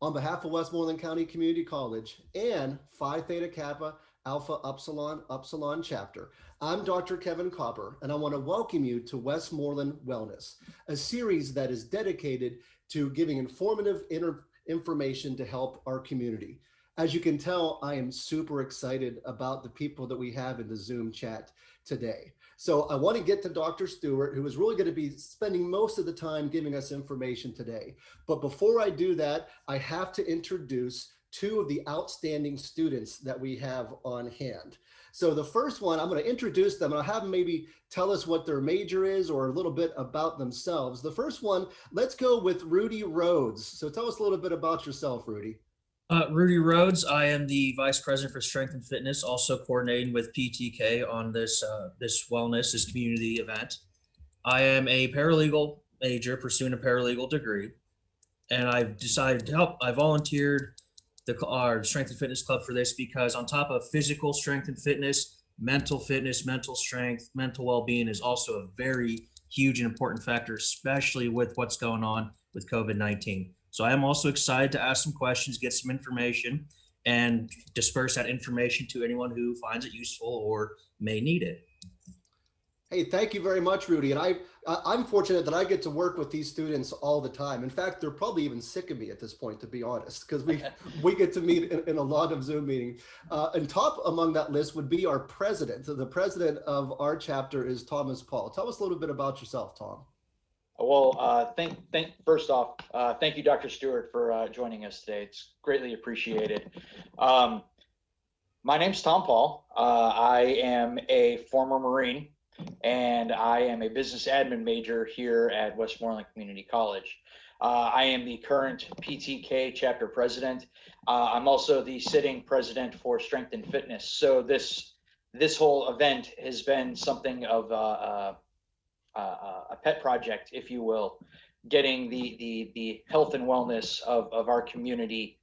On behalf of Westmoreland County Community College and Phi Theta Kappa Alpha Upsilon chapter, I'm Dr. Kevin Copper, and I want to welcome you to Westmoreland Wellness, a series that is dedicated to giving informative information to help our community. As you can tell, I am super excited about the people that we have in the Zoom chat today. So I want to get to Dr. Stewart, who is really going to be spending most of the time giving us information today. But before I do that, I have to introduce two of the outstanding students that we have on hand. So the first one, I'm going to introduce them and I'll have them maybe tell us what their major is or a little bit about themselves. The first one, let's go with Rudy Rhodes. So tell us a little bit about yourself, Rudy. Rudy Rhodes. I am the Vice President for Strength and Fitness, also coordinating with PTK on this this community event. I am a paralegal major pursuing a paralegal degree, and I've decided to help. I volunteered our Strength and Fitness Club for this because on top of physical strength and fitness, mental strength, mental well-being is also a very huge and important factor, especially with what's going on with COVID-19. So I am also excited to ask some questions, get some information, and disperse that information to anyone who finds it useful or may need it. Hey, thank you very much, Rudy. And I'm fortunate that I get to work with these students all the time. In fact, they're probably even sick of me at this point, to be honest, because we get to meet in a lot of Zoom meetings. And top among that list would be our president. So the president of our chapter is Thomas Paul. Tell us a little bit about yourself, Tom. Well, first off, thank you, Dr. Stewart, for joining us today. It's greatly appreciated. My name's Tom Paul. I am a former Marine, and I am a business admin major here at Westmoreland Community College. I am the current PTK chapter president. I'm also the sitting president for Strength and Fitness. So this whole event has been something of a pet project, if you will, getting the health and wellness of our community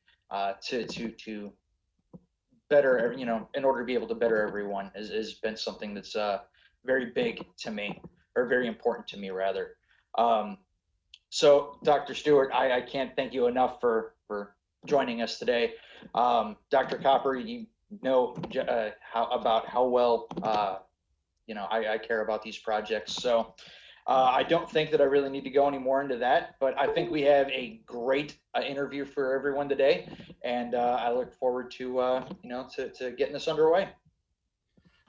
to better, in order to be able to better everyone has been something that's very big to me, or very important to me rather. So Dr. Stewart, I can't thank you enough for joining us today. Dr. Copper, you know how well I care about these projects. So I don't think that I really need to go any more into that, but I think we have a great interview for everyone today, and I look forward to to getting this underway.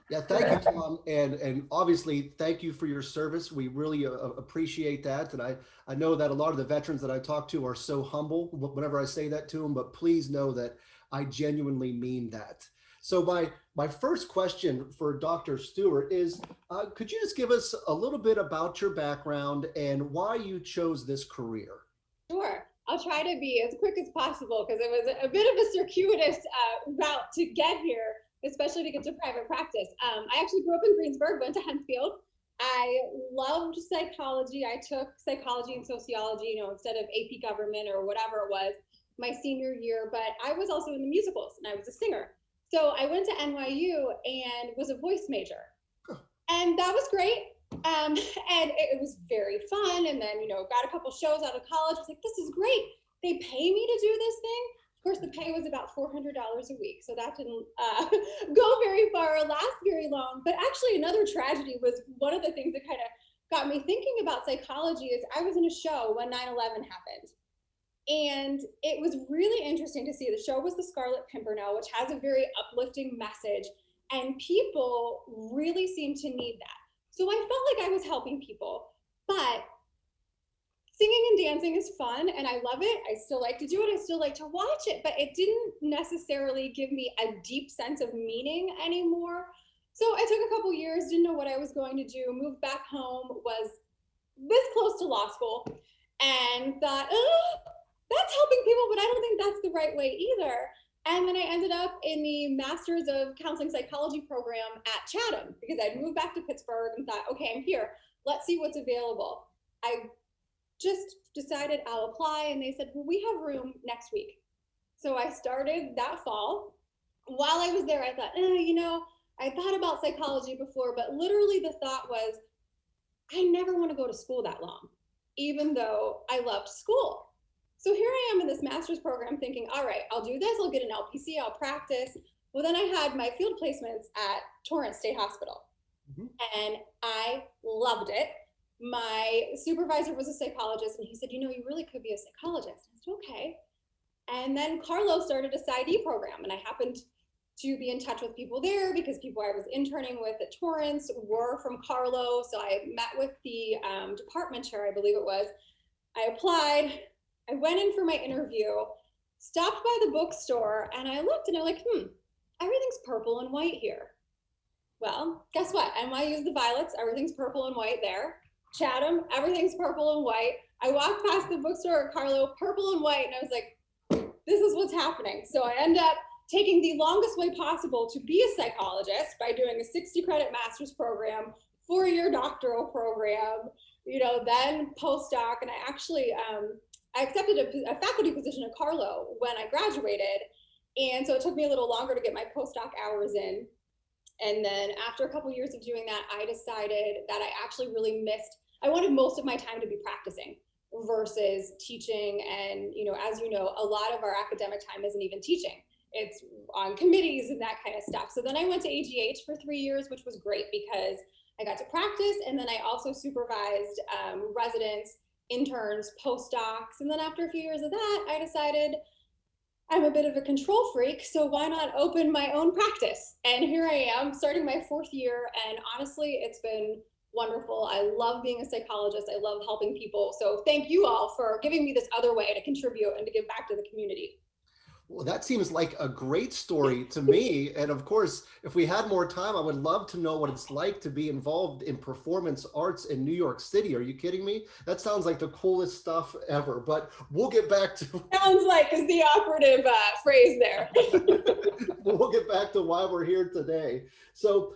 Yeah, thank you, Tom, and obviously thank you for your service. We really appreciate that, and I know that a lot of the veterans that I talk to are so humble whenever I say that to them, but please know that I genuinely mean that. So my first question for Dr. Stewart is, could you just give us a little bit about your background and why you chose this career? Sure. I'll try to be as quick as possible because it was a bit of a circuitous route to get here, especially to get to private practice. I actually grew up in Greensburg, went to Hempfield. I loved psychology. I took psychology and sociology, instead of AP government or whatever it was, my senior year, but I was also in the musicals and I was a singer. So I went to NYU and was a voice major, and that was great. And it was very fun. And then, got a couple shows out of college. I was like, this is great. They pay me to do this thing. Of course, the pay was about $400 a week. So that didn't go very far or last very long. But actually another tragedy was one of the things that kind of got me thinking about psychology is I was in a show when 9/11 happened. And it was really interesting to see. The show was The Scarlet Pimpernel, which has a very uplifting message, and people really seemed to need that. So I felt like I was helping people, but singing and dancing is fun and I love it. I still like to do it. I still like to watch it, but it didn't necessarily give me a deep sense of meaning anymore. So I took a couple years, didn't know what I was going to do, moved back home, was this close to law school, and thought, oh, that's helping people, but I don't think that's the right way either. And then I ended up in the Masters of Counseling Psychology program at Chatham because I'd moved back to Pittsburgh and thought, okay, I'm here. Let's see what's available. I just decided I'll apply, and they said, well, we have room next week. So I started that fall. While I was there, I thought, I thought about psychology before, but literally the thought was, I never want to go to school that long, even though I loved school. So here I am in this master's program thinking, all right, I'll do this, I'll get an LPC, I'll practice. Well, then I had my field placements at Torrance State Hospital, and I loved it. My supervisor was a psychologist, and he said, you know, you really could be a psychologist. I said, okay. And then Carlo started a PsyD program, and I happened to be in touch with people there because people I was interning with at Torrance were from Carlo. So I met with the department chair, I believe it was. I applied, I went in for my interview, stopped by the bookstore, and I looked and I'm like, everything's purple and white here. Well, guess what? NYU's the violets, everything's purple and white there. Chatham, everything's purple and white. I walked past the bookstore at Carlo, purple and white, and I was like, this is what's happening. So I end up taking the longest way possible to be a psychologist by doing a 60 credit master's program, 4-year doctoral program, you know, then postdoc. And I actually, I accepted a faculty position at Carlo when I graduated. And so it took me a little longer to get my postdoc hours in. And then after a couple years of doing that, I decided that I actually really missed, I wanted most of my time to be practicing versus teaching. And, you know, as you know, a lot of our academic time isn't even teaching. It's on committees and that kind of stuff. So then I went to AGH for 3 years, which was great because I got to practice. And then I also supervised residents, interns, postdocs. And then after a few years of that, I decided I'm a bit of a control freak, so why not open my own practice? And here I am starting my 4th year. And honestly, it's been wonderful. I love being a psychologist. I love helping people. So thank you all for giving me this other way to contribute and to give back to the community. Well, that seems like a great story to me. And of course, if we had more time, I would love to know what it's like to be involved in performance arts in New York City. Are you kidding me? That sounds like the coolest stuff ever, but we'll get back to... Sounds like is the operative phrase there. We'll get back to why we're here today. So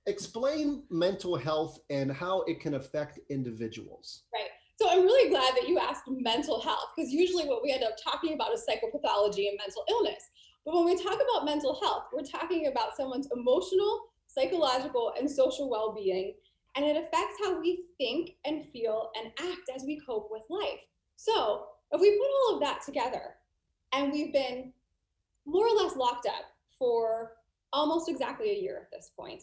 explain mental health and how it can affect individuals. Right. So I'm really glad that you asked mental health, because usually what we end up talking about is psychopathology and mental illness. But when we talk about mental health, we're talking about someone's emotional, psychological, and social well-being, and it affects how we think and feel and act as we cope with life. So if we put all of that together, and we've been more or less locked up for almost exactly a year at this point,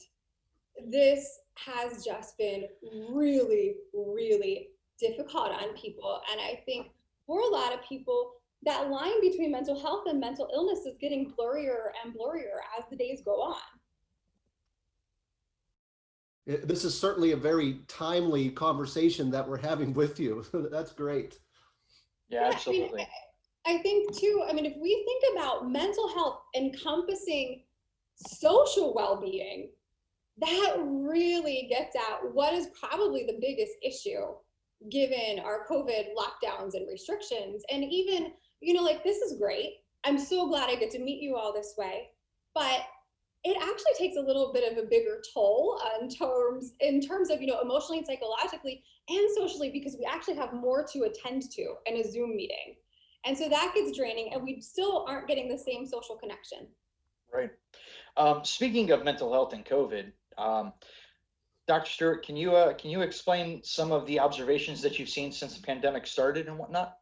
this has just been really, really difficult on people. And I think for a lot of people, that line between mental health and mental illness is getting blurrier and blurrier as the days go on. This is certainly a very timely conversation that we're having with you. That's great. Yeah, absolutely. I think too, I mean, if we think about mental health encompassing social well-being, that really gets at what is probably the biggest issue given our COVID lockdowns and restrictions. And even, you know, like, this is great. I'm so glad I get to meet you all this way, but it actually takes a little bit of a bigger toll in terms of, you know, emotionally and psychologically and socially, because we actually have more to attend to in a Zoom meeting. And so that gets draining, and we still aren't getting the same social connection. Right. Speaking of mental health and COVID, Dr. Stewart, can you explain some of the observations that you've seen since the pandemic started and whatnot?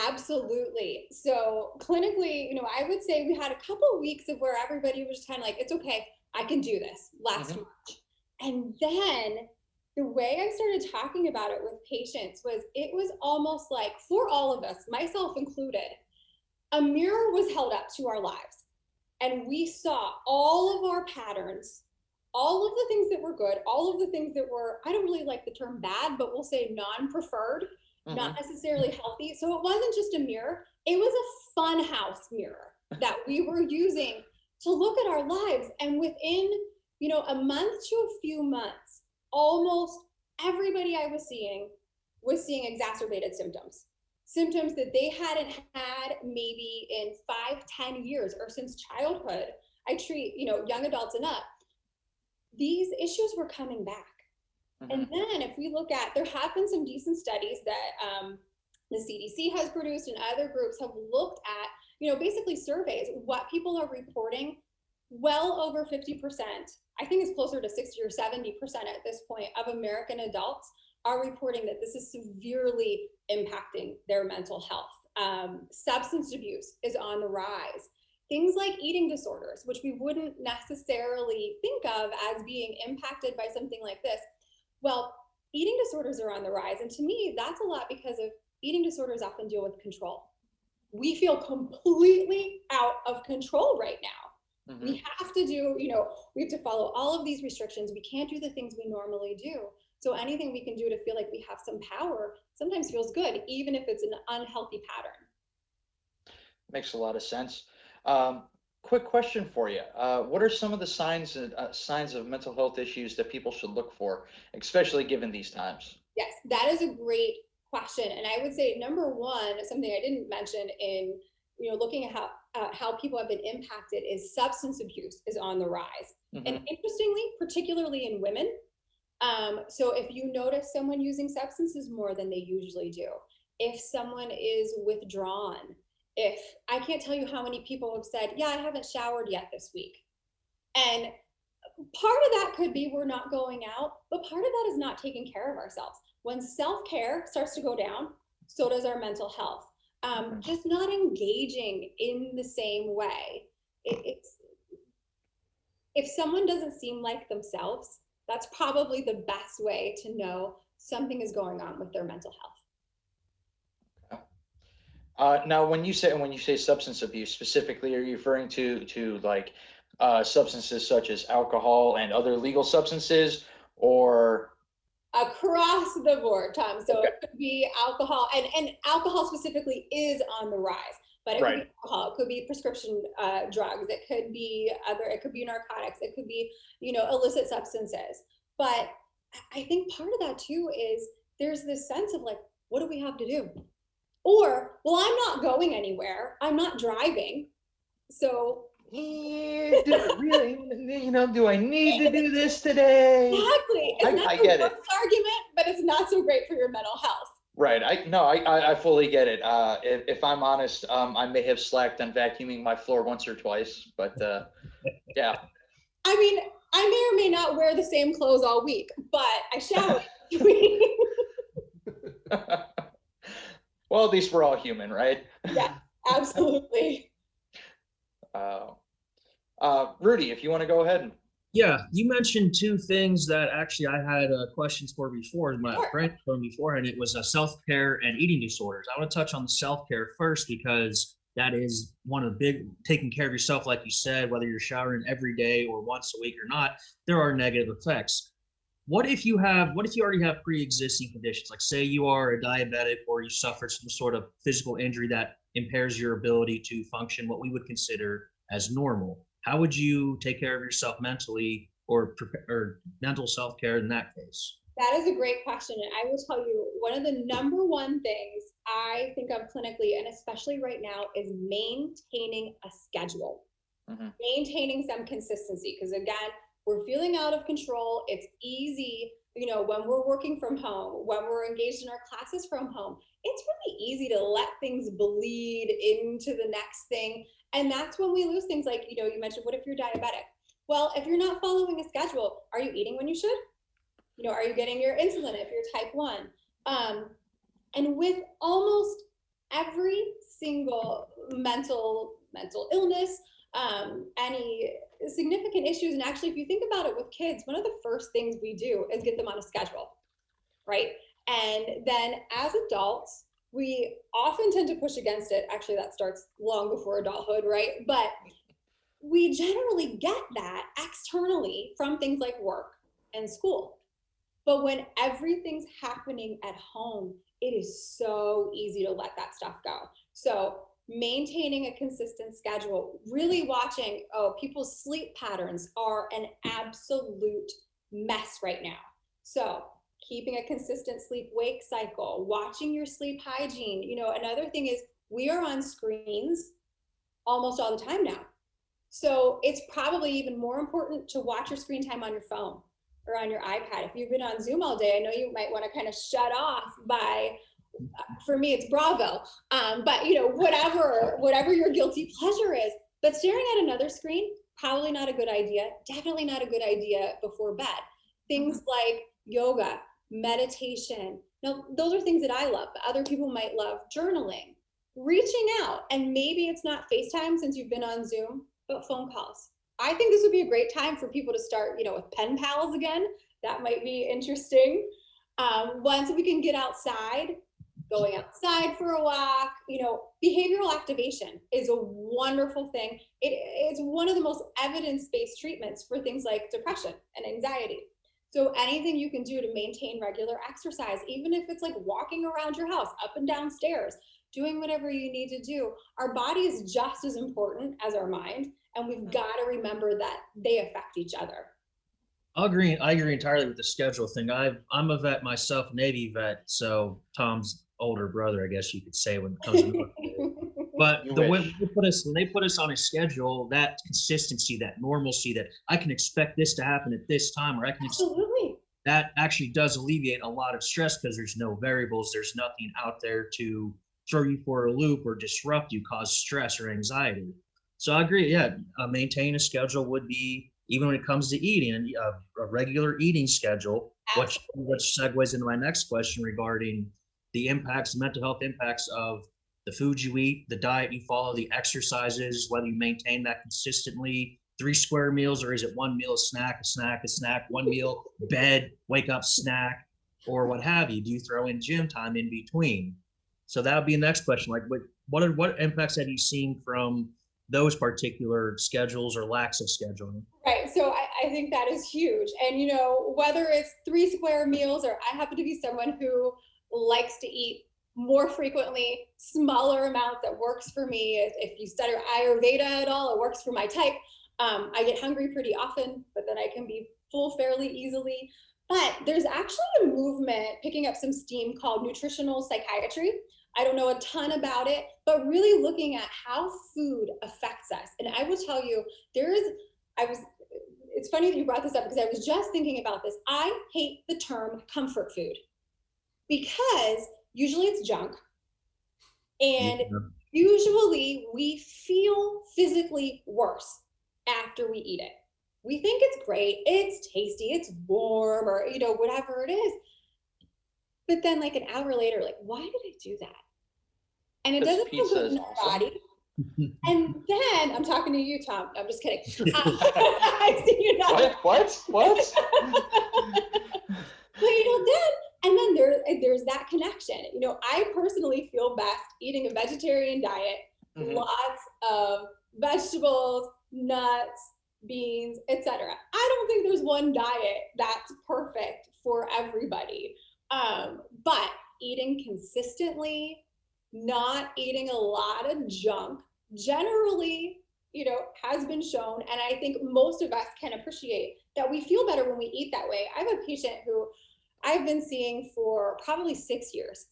Absolutely. So clinically, you know, I would say we had a couple of weeks of where everybody was just kind of like, it's okay, I can do this last March. And then the way I started talking about it with patients was, it was almost like, for all of us, myself included, a mirror was held up to our lives. And we saw all of our patterns, all of the things that were good, all of the things that were, I don't really like the term bad, but we'll say non-preferred, not necessarily healthy. So it wasn't just a mirror, it was a fun house mirror that we were using to look at our lives. And within, you know, a month to a few months, almost everybody I was seeing exacerbated symptoms that they hadn't had maybe in 5-10 years or since childhood. I treat, you know, young adults and up. These issues were coming back. And then if we look at, there have been some decent studies that the CDC has produced and other groups have looked at, you know, basically surveys, what people are reporting. Well over 50%, I think it's closer to 60 or 70% at this point, of American adults are reporting that this is severely impacting their mental health. Substance abuse is on the rise. Things like eating disorders, which we wouldn't necessarily think of as being impacted by something like this. Well, eating disorders are on the rise. And to me, that's a lot because of eating disorders often deal with control. We feel completely out of control right now. We have to do, we have to follow all of these restrictions. We can't do the things we normally do. So anything we can do to feel like we have some power sometimes feels good, even if it's an unhealthy pattern. Makes a lot of sense. Quick question for you. What are some of the signs of mental health issues that people should look for, especially given these times? Yes, that is a great question. And I would say number one, something I didn't mention in looking at how people have been impacted is substance abuse is on the rise. And interestingly, particularly in women. So if you notice someone using substances more than they usually do, if someone is withdrawn, if I can't tell you how many people have said, yeah, I haven't showered yet this week. And part of that could be we're not going out, but part of that is not taking care of ourselves. When self-care starts to go down, so does our mental health. Just not engaging in the same way. If someone doesn't seem like themselves, that's probably the best way to know something is going on with their mental health. Now, when you say substance abuse specifically, are you referring to like substances such as alcohol and other legal substances, or? Across the board, Tom. So it could be alcohol, and alcohol specifically is on the rise. But it could be alcohol, it could be prescription drugs, it could be narcotics, it could be, illicit substances. But I think part of that too is there's this sense of like, what do we have to do? Or, well, I'm not going anywhere, I'm not driving, so. Yeah, do I need to do this today? Exactly. It's not I get it. Argument, but it's not so great for your mental health. Right. I fully get it. If I'm honest, I may have slacked on vacuuming my floor once or twice, but yeah. I mean, I may or may not wear the same clothes all week, but I shower. Well, at least we're all human, right? Yeah, absolutely. Rudy, if you want to go ahead. Yeah, you mentioned two things that actually I had questions for before, my friend from before, and it was self-care and eating disorders. I want to touch on the self-care first because that is one of the big, taking care of yourself, like you said, whether you're showering every day or once a week or not, there are negative effects. What if you already have pre-existing conditions, like say you are a diabetic or you suffer some sort of physical injury that impairs your ability to function what we would consider as normal? How would you take care of yourself mentally or mental self-care in that case? That is a great question. And I will tell you, one of the number one things I think of clinically, and especially right now, is maintaining a schedule, maintaining some consistency. Because again, we're feeling out of control. It's easy, when we're working from home, when we're engaged in our classes from home, it's really easy to let things bleed into the next thing. And that's when we lose things like, you mentioned, what if you're diabetic? Well, if you're not following a schedule, are you eating when you should? Are you getting your insulin if you're type 1? And with almost every single mental illness, any significant issues, and actually, if you think about it with kids, one of the first things we do is get them on a schedule, right? And then as adults, we often tend to push against it. Actually, that starts long before adulthood, right? But we generally get that externally from things like work and school. But when everything's happening at home, it is so easy to let that stuff go. So maintaining a consistent schedule, really watching, people's sleep patterns are an absolute mess right now. So keeping a consistent sleep-wake cycle, watching your sleep hygiene. Another thing is we are on screens almost all the time now. So it's probably even more important to watch your screen time on your phone or on your iPad. If you've been on Zoom all day, I know you might want to kind of shut off by, for me, it's Bravo. But whatever your guilty pleasure is, but staring at another screen, probably not a good idea. Definitely not a good idea before bed. Things like yoga, meditation. Now, those are things that I love, but other people might love journaling, reaching out, and maybe it's not FaceTime since you've been on Zoom, but phone calls. I think this would be a great time for people to start, with pen pals again. That might be interesting. Once we can get outside, going outside for a walk, behavioral activation is a wonderful thing. It's one of the most evidence-based treatments for things like depression and anxiety. So anything you can do to maintain regular exercise, even if it's like walking around your house, up and down stairs, doing whatever you need to do. Our body is just as important as our mind, and we've got to remember that they affect each other. I agree entirely with the schedule thing. I'm a vet myself, Navy vet, so Tom's older brother, I guess you could say, when it comes to military. But when they put us on a schedule, that consistency, that normalcy, that I can expect this to happen at this time, or I can Absolutely. That actually does alleviate a lot of stress, because there's no variables, there's nothing out there to throw you for a loop or disrupt you, cause stress or anxiety. So I agree. Yeah, maintaining a schedule would be, even when it comes to eating, a regular eating schedule, which segues into my next question regarding the impacts, mental health impacts of the food you eat, the diet you follow, the exercises, whether you maintain that consistently, 3 square meals, or is it one meal, a snack, one meal, bed, wake up, snack, or what have you? Do you throw in gym time in between? So that would be the next question. Like, what impacts have you seen from those particular schedules or lacks of scheduling? Right. So I think that is huge. And, whether it's 3 square meals, or I happen to be someone who likes to eat more frequently, smaller amounts, that works for me. If you study Ayurveda at all, it works for my type. I get hungry pretty often, but then I can be full fairly easily. But there's actually a movement picking up some steam called nutritional psychiatry. I don't know a ton about it, but really looking at how food affects us. And I will tell you, it's funny that you brought this up, because I was just thinking about this. I hate the term comfort food, because usually it's junk. And usually we feel physically worse after we eat it. We think it's great, it's tasty, it's warm, or whatever it is. But then like an hour later, like, why did I do that? And it doesn't feel good in our body. And then I'm talking to you, Tom. I'm just kidding. I see you not. What? But then there's that connection. I personally feel best eating a vegetarian diet, lots of vegetables, nuts, beans, etc. I don't think there's one diet that's perfect for everybody. But eating consistently, not eating a lot of junk, generally, has been shown. And I think most of us can appreciate that we feel better when we eat that way. I have a patient who I've been seeing for probably 6 years.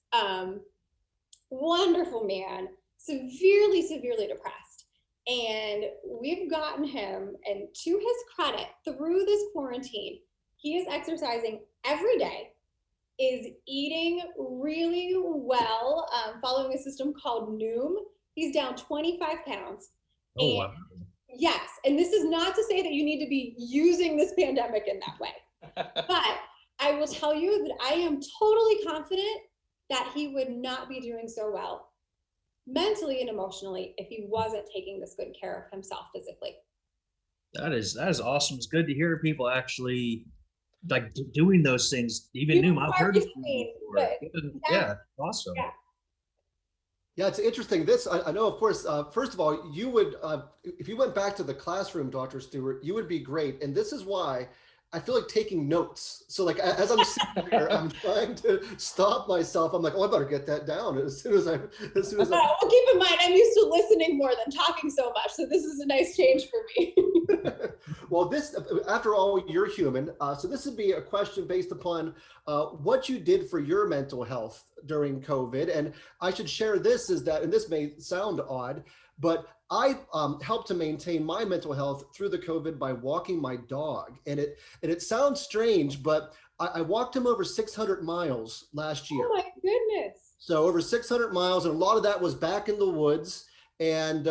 Wonderful man, severely depressed. And we've gotten him, and to his credit, through this quarantine, he is exercising every day, is eating really well, following a system called Noom. He's down 25 pounds. Oh, wow. Yes, and this is not to say that you need to be using this pandemic in that way. But I will tell you that I am totally confident that he would not be doing so well mentally and emotionally if he wasn't taking this good care of himself physically. That is awesome. It's good to hear people actually like doing those things. Even Noom, I've heard of yeah, awesome. Yeah, it's interesting. I know, of course, first of all, you would, if you went back to the classroom, Dr. Stewart, you would be great. And this is why I feel like taking notes. So like, as I'm sitting here, I'm trying to stop myself. I'm like, oh, I better get that down as soon as I. Well, keep in mind, I'm used to listening more than talking so much. So this is a nice change for me. Well, after all, you're human. So this would be a question based upon what you did for your mental health during COVID. And I should share this and this may sound odd, but I helped to maintain my mental health through the COVID by walking my dog. And it sounds strange, but I walked him over 600 miles last year. Oh my goodness. So over 600 miles, and a lot of that was back in the woods. And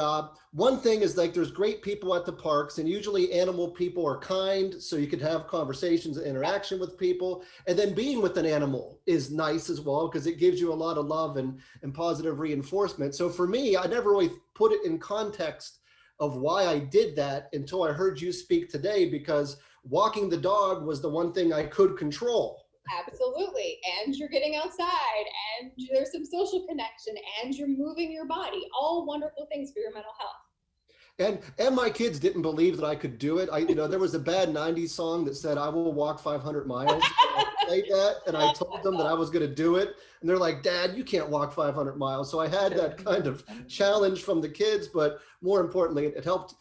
one thing is like there's great people at the parks, and usually animal people are kind, so you could have conversations and interaction with people. And then being with an animal is nice as well because it gives you a lot of love and positive reinforcement. So for me, I never really put it in context of why I did that until I heard you speak today, because walking the dog was the one thing I could control. Absolutely. And you're getting outside and there's some social connection and you're moving your body, all wonderful things for your mental health. And my kids didn't believe that I could do it. There was a bad 90s song that said, I will walk 500 miles. I played that and I told them that I was going to do it. And they're like, Dad, you can't walk 500 miles. So I had that kind of challenge from the kids, but more importantly, it helped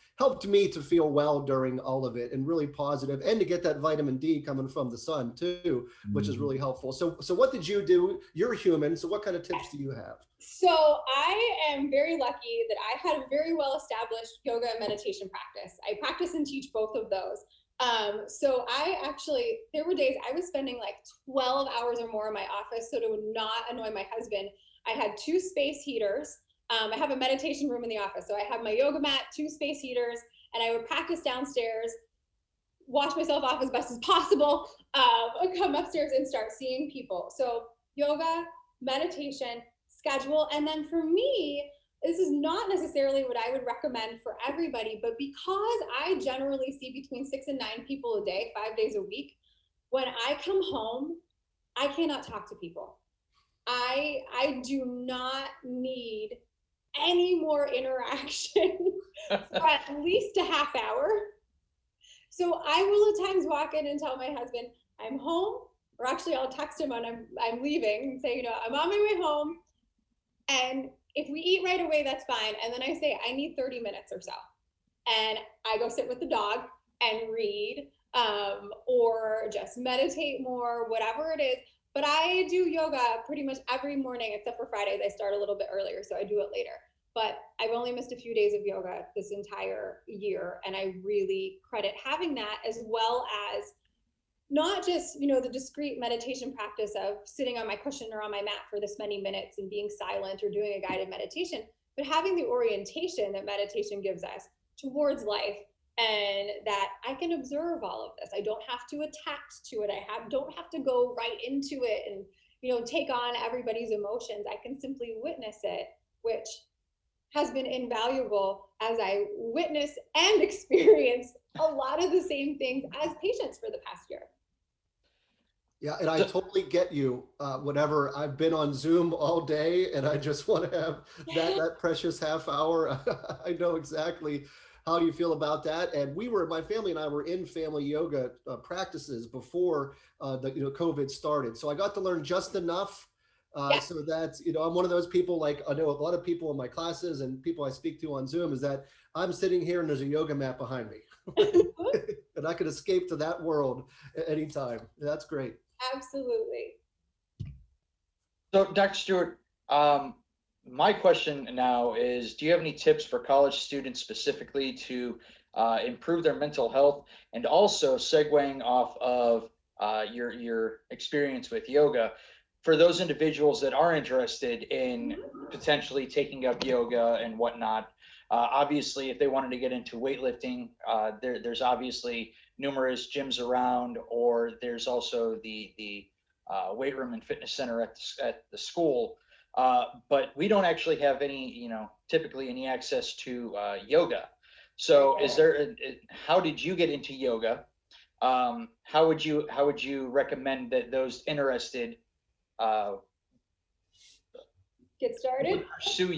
me to feel well during all of it and really positive, and to get that vitamin D coming from the sun too, which is really helpful. So what did you do? You're human. So what kind of tips do you have? So I am very lucky that I had a very well-established yoga and meditation practice. I practice and teach both of those. So there were days I was spending like 12 hours or more in my office, so to not annoy my husband. I had 2 space heaters. I have a meditation room in the office. So I have my yoga mat, 2 space heaters, and I would practice downstairs, wash myself off as best as possible, come upstairs and start seeing people. So yoga, meditation, schedule. And then for me, this is not necessarily what I would recommend for everybody, but because I generally see between 6 and 9 people a day, 5 days a week, when I come home, I cannot talk to people. I do not need any more interaction for at least a half hour. So I will at times walk in and tell my husband I'm home, or actually I'll text him when I'm leaving and say, I'm on my way home. And if we eat right away, that's fine. And then I say, I need 30 minutes or so. And I go sit with the dog and read, or just meditate more, whatever it is. But I do yoga pretty much every morning, except for Fridays. I start a little bit earlier, so I do it later. But I've only missed a few days of yoga this entire year. And I really credit having that, as well as not just, the discrete meditation practice of sitting on my cushion or on my mat for this many minutes and being silent or doing a guided meditation, but having the orientation that meditation gives us towards life, and that I can observe all of this. I don't have to attach to it. Don't have to go right into it and, take on everybody's emotions. I can simply witness it, which has been invaluable as I witness and experience a lot of the same things as patients for the past year. Yeah, and I totally get you. Whenever I've been on Zoom all day and I just want to have that precious half hour, I know exactly how you feel about that. And my family and I were in family yoga practices before COVID started. So I got to learn just enough. So that's, I'm one of those people, like I know a lot of people in my classes and people I speak to on Zoom, is that I'm sitting here and there's a yoga mat behind me and I could escape to that world at any time. That's great. Absolutely. So Dr. Stewart, my question now is, do you have any tips for college students specifically to improve their mental health, and also segueing off of your experience with yoga, for those individuals that are interested in potentially taking up yoga and whatnot? Obviously, if they wanted to get into weightlifting, there's obviously numerous gyms around, or there's also the weight room and fitness center at the school. But we don't actually have any, typically any access to yoga. So how did you get into yoga? How would you recommend that those interested get started? Pursue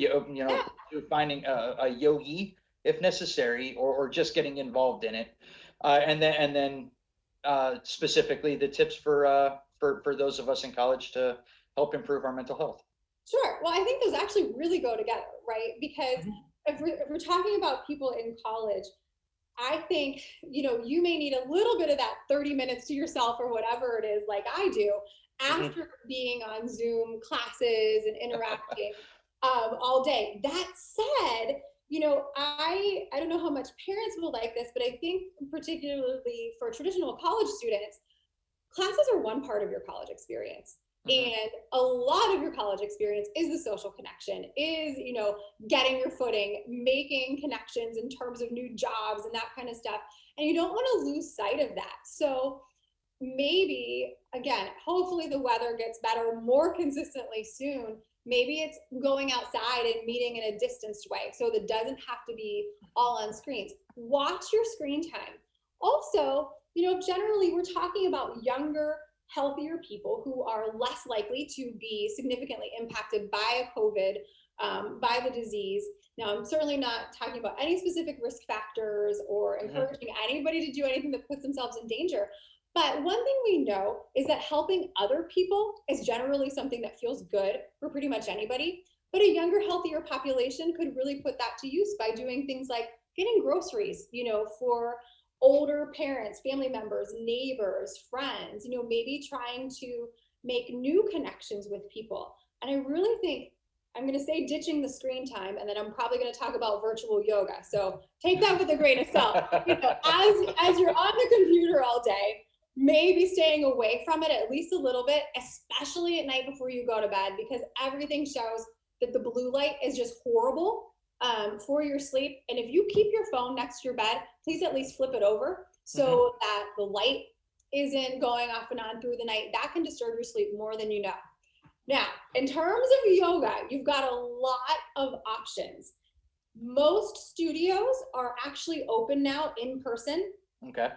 finding a yogi if necessary, or just getting involved in it, and then specifically the tips for those of us in college to help improve our mental health. Sure. Well, I think those actually really go together, right? Because if we're talking about people in college, I think, you may need a little bit of that 30 minutes to yourself or whatever it is, like I do, after being on Zoom classes and interacting all day. That said, I don't know how much parents will like this, but I think particularly for traditional college students, classes are one part of your college experience. And a lot of your college experience is the social connection, is, getting your footing, making connections in terms of new jobs and that kind of stuff. And you don't want to lose sight of that. So maybe, again, hopefully the weather gets better more consistently soon. Maybe it's going outside and meeting in a distanced way, so that doesn't have to be all on screens. Watch your screen time. Also, generally we're talking about younger, healthier people who are less likely to be significantly impacted by a COVID, by the disease. Now, I'm certainly not talking about any specific risk factors or encouraging anybody to do anything that puts themselves in danger. But one thing we know is that helping other people is generally something that feels good for pretty much anybody. But a younger, healthier population could really put that to use by doing things like getting groceries, for older parents, family members, neighbors, friends, maybe trying to make new connections with people. And I really think, I'm going to say ditching the screen time, and then I'm probably going to talk about virtual yoga. So take that with a grain of salt. As you're on the computer all day, maybe staying away from it at least a little bit, especially at night before you go to bed, because everything shows that the blue light is just horrible for your sleep. And if you keep your phone next to your bed, please at least flip it over so that the light isn't going off and on through the night. That can disturb your sleep more than you know. Now, in terms of yoga, you've got a lot of options. Most studios are actually open now in person. Okay.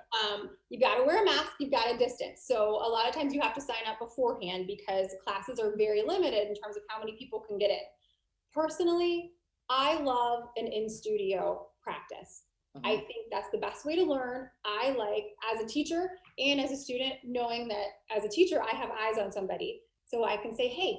You've got to wear a mask, you've got to distance. So a lot of times you have to sign up beforehand because classes are very limited in terms of how many people can get in. Personally, I love an in-studio practice. I think that's the best way to learn. I like, as a teacher and as a student, knowing that as a teacher, I have eyes on somebody. So I can say, hey,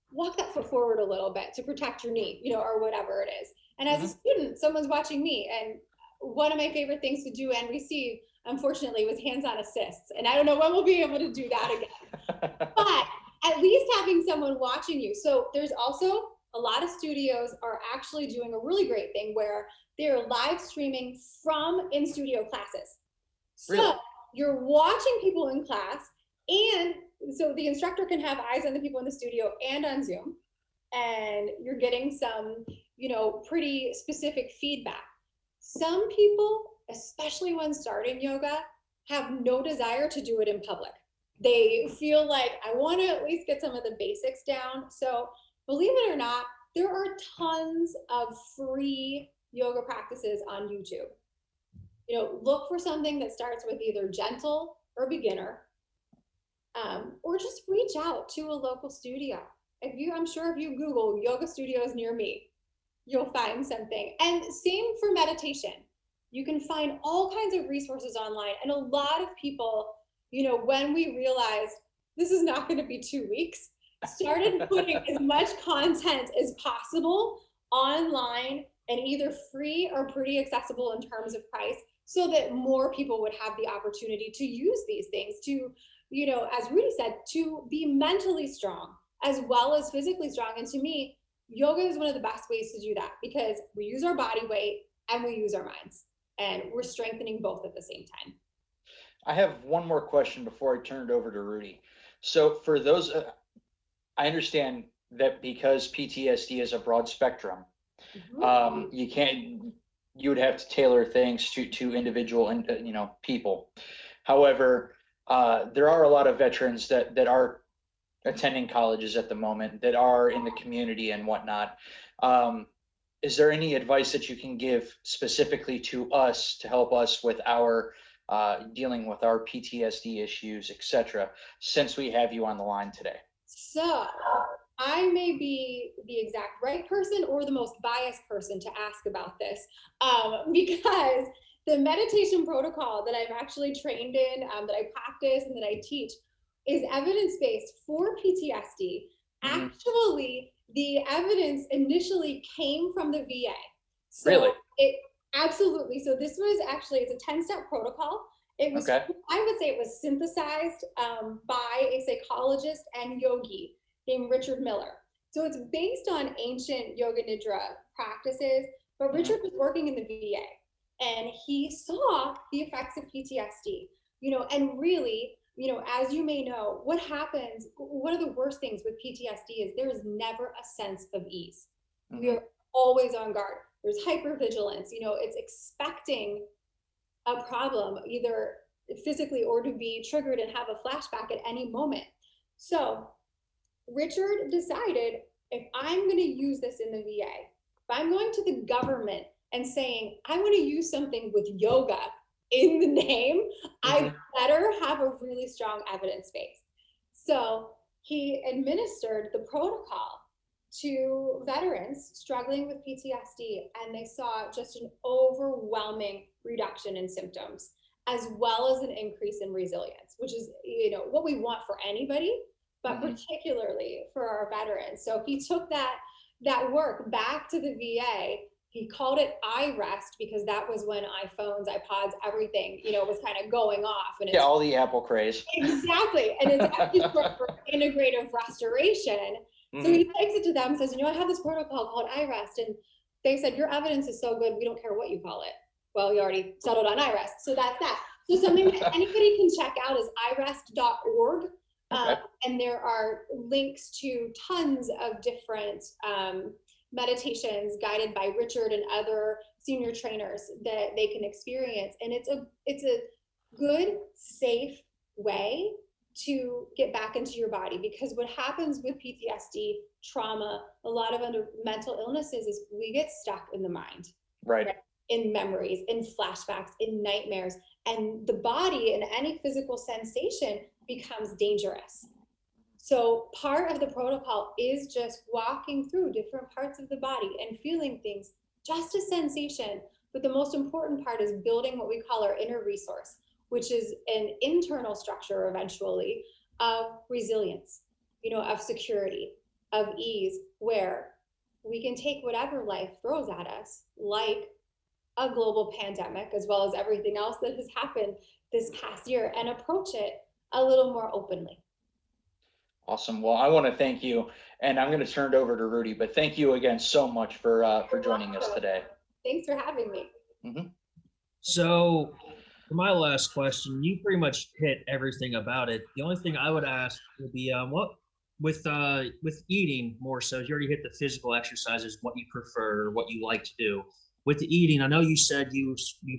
walk that foot forward a little bit to protect your knee, or whatever it is. And as a student, someone's watching me. And one of my favorite things to do and receive, unfortunately, was hands-on assists. And I don't know when we'll be able to do that again. But at least having someone watching you. So there's also a lot of studios are actually doing a really great thing where they're live streaming from in-studio classes. So you're watching people in class, and so the instructor can have eyes on the people in the studio and on Zoom, and you're getting some, pretty specific feedback. Some people, especially when starting yoga, have no desire to do it in public. They feel like, I want to at least get some of the basics down. So believe it or not, there are tons of free yoga practices on YouTube. Look for something that starts with either gentle or beginner, or just reach out to a local studio. I'm sure if you Google yoga studios near me, you'll find something. And same for meditation. You can find all kinds of resources online. And a lot of people, when we realized this is not going to be 2 weeks, started putting as much content as possible online, and either free or pretty accessible in terms of price, so that more people would have the opportunity to use these things to, as Rudy said, to be mentally strong as well as physically strong. And to me, yoga is one of the best ways to do that, because we use our body weight and we use our minds, and we're strengthening both at the same time. I have one more question before I turn it over to Rudy. So for those, I understand that because PTSD is a broad spectrum, you would have to tailor things to individual and people. However, there are a lot of veterans that are attending colleges at the moment, that are in the community and whatnot. Is there any advice that you can give specifically to us to help us with our dealing with our PTSD issues, etc., since we have you on the line today? So I may be the exact right person or the most biased person to ask about this, because the meditation protocol that I've actually trained in, that I practice and that I teach, is evidence-based for PTSD. Actually, the evidence initially came from the VA. So really? Absolutely. So this was actually, it's a 10-step protocol. It was, I would say it was synthesized by a psychologist and yogi named Richard Miller. So it's based on ancient yoga nidra practices, but Richard was working in the VA, and he saw the effects of PTSD, and really as you may know, what happens, one of the worst things with PTSD is there is never a sense of ease. We are always on guard. There's hypervigilance. It's expecting a problem, either physically or to be triggered and have a flashback at any moment. So Richard decided, if I'm going to use this in the VA, if I'm going to the government and saying, I want to use something with yoga in the name, I better have a really strong evidence base. So he administered the protocol to veterans struggling with PTSD, and they saw just an overwhelming reduction in symptoms, as well as an increase in resilience, which is, what we want for anybody, but particularly for our veterans. So he took that work back to the VA. He called it iRest because that was when iPhones, iPods, everything, was kind of going off. And all the Apple craze. Exactly. And it's actually for integrative restoration. So he takes it to them and says, I have this protocol called iRest. And they said, your evidence is so good, we don't care what you call it. Well, you already settled on iRest. So that's that. So something that anybody can check out is irest.org. And there are links to tons of different meditations guided by Richard and other senior trainers that they can experience. And it's a good, safe way to get back into your body, because what happens with PTSD, trauma, a lot of other mental illnesses is we get stuck in the mind, right? In memories, in flashbacks, in nightmares, and the body and any physical sensation becomes dangerous. So part of the protocol is just walking through different parts of the body and feeling things, just a sensation. But the most important part is building what we call our inner resource, which is an internal structure eventually of resilience, of security, of ease, where we can take whatever life throws at us, like a global pandemic, as well as everything else that has happened this past year, and approach it a little more openly. Awesome. Well, I want to thank you, and I'm going to turn it over to Rudy, but thank you again so much for joining us today. Thanks for having me. So for my last question, you pretty much hit everything about it. The only thing I would ask would be what with eating more so, you already hit the physical exercises, what you prefer, what you like to do. With the eating, I know you said you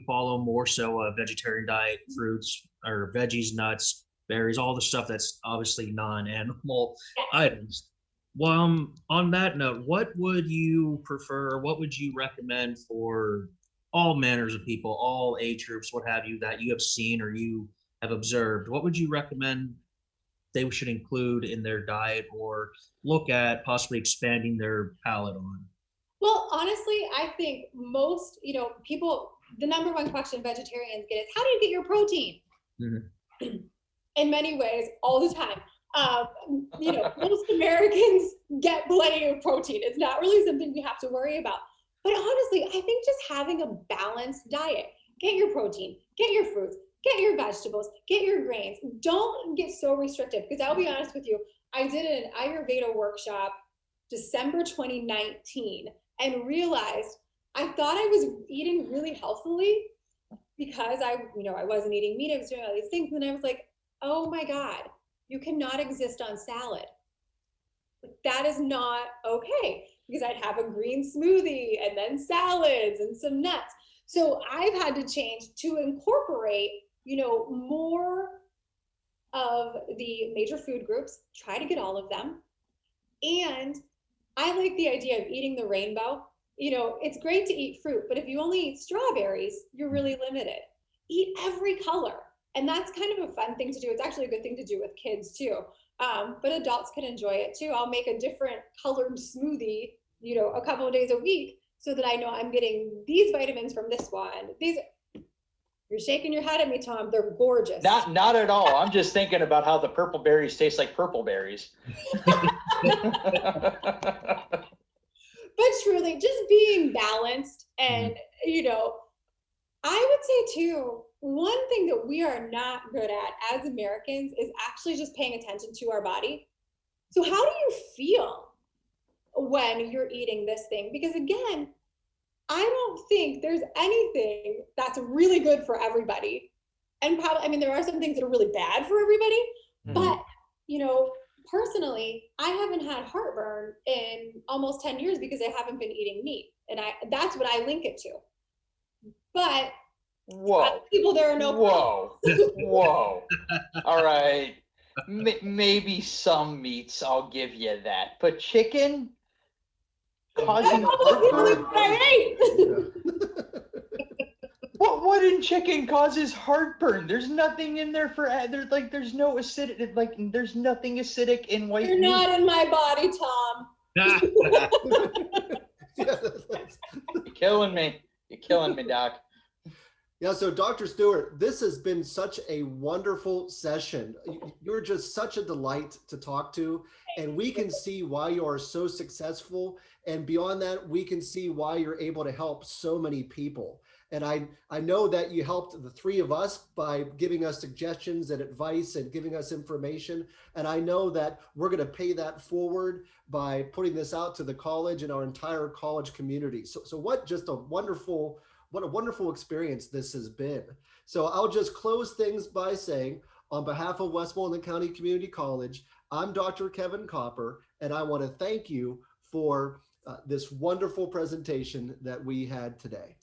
follow more so a vegetarian diet, fruits or veggies, nuts, berries, all the stuff that's obviously non-animal items. Well, on that note, what would you prefer? What would you recommend for all manners of people, all age groups, what have you, that you have seen or you have observed? What would you recommend they should include in their diet or look at possibly expanding their palate on? Well, honestly, I think most, people, the number one question vegetarians get is, how do you get your protein? In many ways, all the time. Most Americans get plenty of protein. It's not really something we have to worry about. But honestly, I think just having a balanced diet, get your protein, get your fruits, get your vegetables, get your grains. Don't get so restrictive, because I'll be honest with you, I did an Ayurveda workshop December 2019 and realized I thought I was eating really healthily because I wasn't eating meat, I was doing all these things. And then I was like, oh my God, you cannot exist on salad. That is not okay, because I'd have a green smoothie and then salads and some nuts. So I've had to change to incorporate, more of the major food groups, try to get all of them. And I like the idea of eating the rainbow. It's great to eat fruit, but if you only eat strawberries, you're really limited. Eat every color. And that's kind of a fun thing to do. It's actually a good thing to do with kids too. But adults can enjoy it too. I'll make a different colored smoothie, a couple of days a week, so that I know I'm getting these vitamins from this one. You're shaking your head at me, Tom. They're gorgeous. Not at all. I'm just thinking about how the purple berries taste like purple berries. But truly, just being balanced. And, I would say too, one thing that we are not good at as Americans is actually just paying attention to our body. So how do you feel when you're eating this thing? Because again, I don't think there's anything that's really good for everybody. and probably, I mean, there are some things that are really bad for everybody, Mhm. but, you know, personally, I haven't had heartburn in almost 10 years because I haven't been eating meat. And that's what I link it to. But Whoa. people, there are no Whoa. Whoa. All right. Maybe some meats, I'll give you that. But chicken causing That's almost the only heartburn? one I ate. What in chicken causes heartburn? There's nothing in there for there's no acidic, like there's nothing acidic in white You're meat. not in my body, Tom. You're killing me. You're killing me, Doc. Yeah, so Dr. Stewart, this has been such a wonderful session. You're just such a delight to talk to, and we can see why you are so successful. And beyond that, we can see why you're able to help so many people. And I know that you helped the three of us by giving us suggestions and advice and giving us information. And I know that we're going to pay that forward by putting this out to the college and our entire college community. So what a wonderful experience this has been. So I'll just close things by saying, on behalf of Westmoreland County Community College, I'm Dr. Kevin Copper, and I want to thank you for this wonderful presentation that we had today.